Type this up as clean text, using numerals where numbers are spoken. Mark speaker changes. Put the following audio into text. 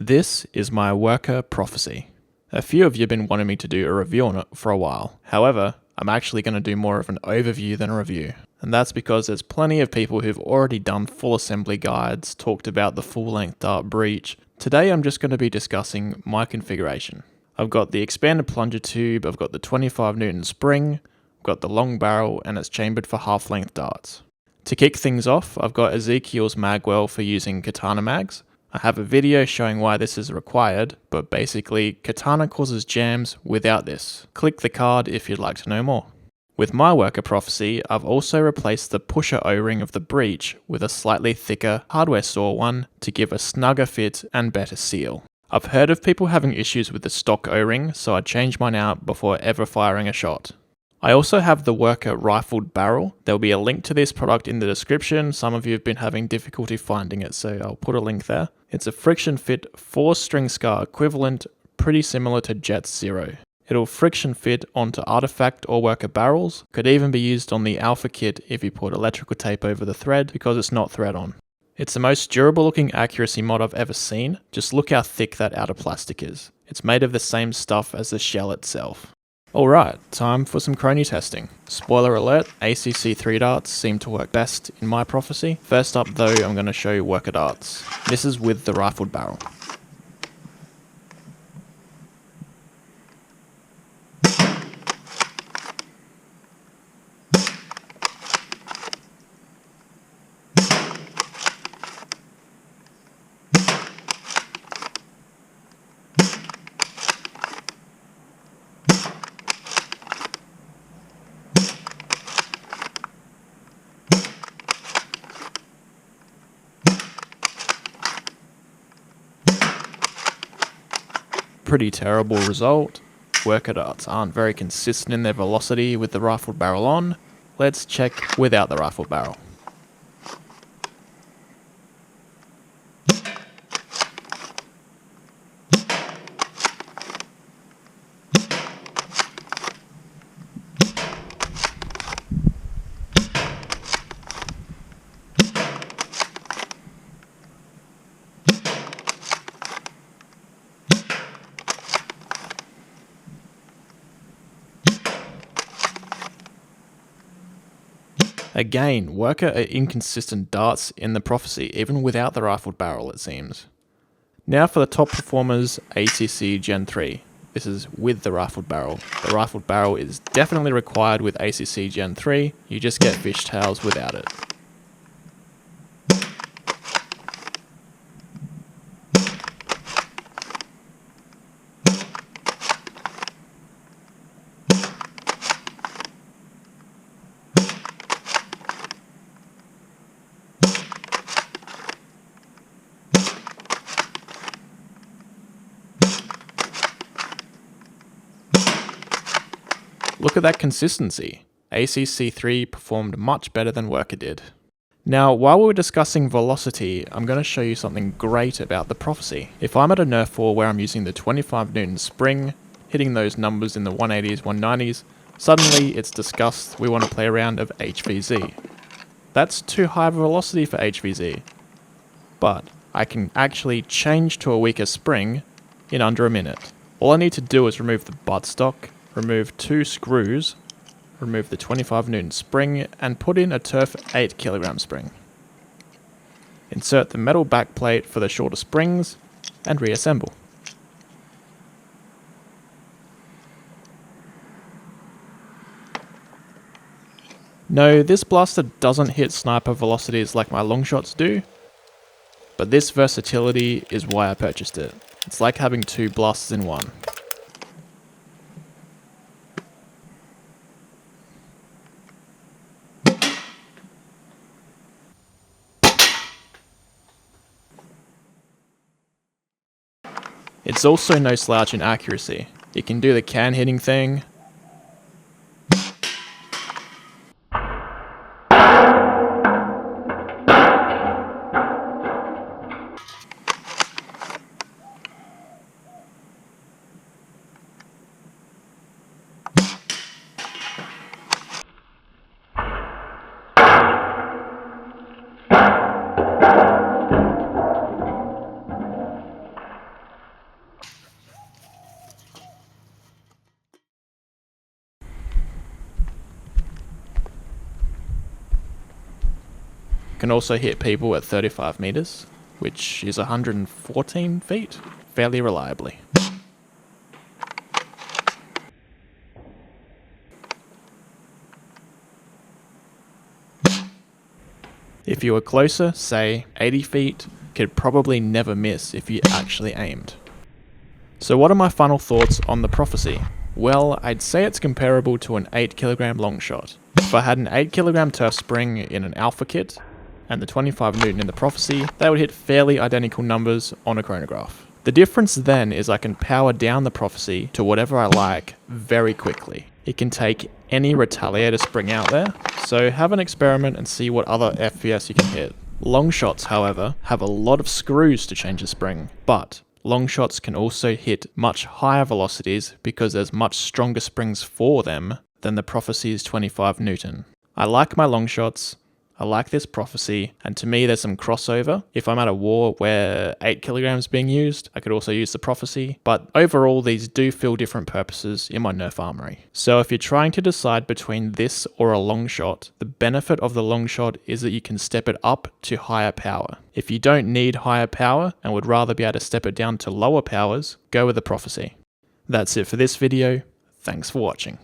Speaker 1: This is my Worker Prophecy. A few of you have been wanting me to do a review on it for a while. However, I'm actually going to do more of an overview than a review. And that's because there's plenty of people who've already done full assembly guides, talked about the full length dart breech. Today I'm just going to be discussing my configuration. I've got the expanded plunger tube, I've got the 25 Newton spring, I've got the long barrel, and it's chambered for half length darts. To kick things off, I've got Ezekiel's magwell for using katana mags. I have a video showing why this is required, but basically, katana causes jams without this. Click the card if you'd like to know more. With my Worker Prophecy, I've also replaced the pusher O-ring of the breech with a slightly thicker hardware store one to give a snugger fit and better seal. I've heard of people having issues with the stock O-ring, so I changed mine out before ever firing a shot. I also have the Worker rifled barrel. There'll be a link to this product in the description. Some of you have been having difficulty finding it, so I'll put a link there. It's a friction fit 4-string scar equivalent, pretty similar to Jet's Zero. It'll friction fit onto artifact or worker barrels. Could even be used on the Alpha kit if you put electrical tape over the thread because it's not thread on. It's the most durable looking accuracy mod I've ever seen. Just look how thick that outer plastic is. It's made of the same stuff as the shell itself. Alright, time for some Chrony testing. Spoiler alert, ACC 3 darts seem to work best in my prophecy. First up though, I'm going to show you worker darts. This is with the rifled barrel. Pretty terrible result. Worker darts aren't very consistent in their velocity with the rifled barrel on. Let's check without the rifled barrel. Again, Worker are inconsistent darts in the prophecy, even without the rifled barrel it seems. Now for the top performers, ACC Gen 3. This is with the rifled barrel. The rifled barrel is definitely required with ACC Gen 3, you just get fishtails without it. Look at that consistency. ACC3 performed much better than Worker did. Now, while we were discussing velocity, I'm going to show you something great about the prophecy. If I'm at a Nerf war where I'm using the 25 Newton spring, hitting those numbers in the 180s, 190s, suddenly it's discussed we want to play a round of HVZ. That's too high of a velocity for HVZ. But I can actually change to a weaker spring in under a minute. All I need to do is remove the buttstock, remove 2 screws, remove the 25 Newton spring, and put in a turf 8 kg spring. Insert the metal backplate for the shorter springs, and reassemble. No, this blaster doesn't hit sniper velocities like my long shots do, but this versatility is why I purchased it. It's like having 2 blasters in one. It's also no slouch in accuracy. It can do the can hitting thing. can also hit people at 35 meters, which is 114 feet, fairly reliably. If you were closer, say 80 feet, could probably never miss if you actually aimed. So what are my final thoughts on the Prophecy? Well, I'd say it's comparable to an 8kg long shot. If I had an 8kg turf spring in an alpha kit, and the 25 Newton in the Prophecy, they would hit fairly identical numbers on a chronograph. The difference then is I can power down the Prophecy to whatever I like very quickly. It can take any retaliator spring out there, so have an experiment and see what other FPS you can hit. Long shots, however, have a lot of screws to change the spring, but long shots can also hit much higher velocities because there's much stronger springs for them than the Prophecy's 25 Newton. I like my long shots, I like this Prophecy, and to me there's some crossover. If I'm at a war where 8kg is being used, I could also use the Prophecy, but overall these do fill different purposes in my Nerf armory. So if you're trying to decide between this or a long shot, the benefit of the long shot is that you can step it up to higher power. If you don't need higher power and would rather be able to step it down to lower powers, go with the Prophecy. That's it for this video. Thanks for watching.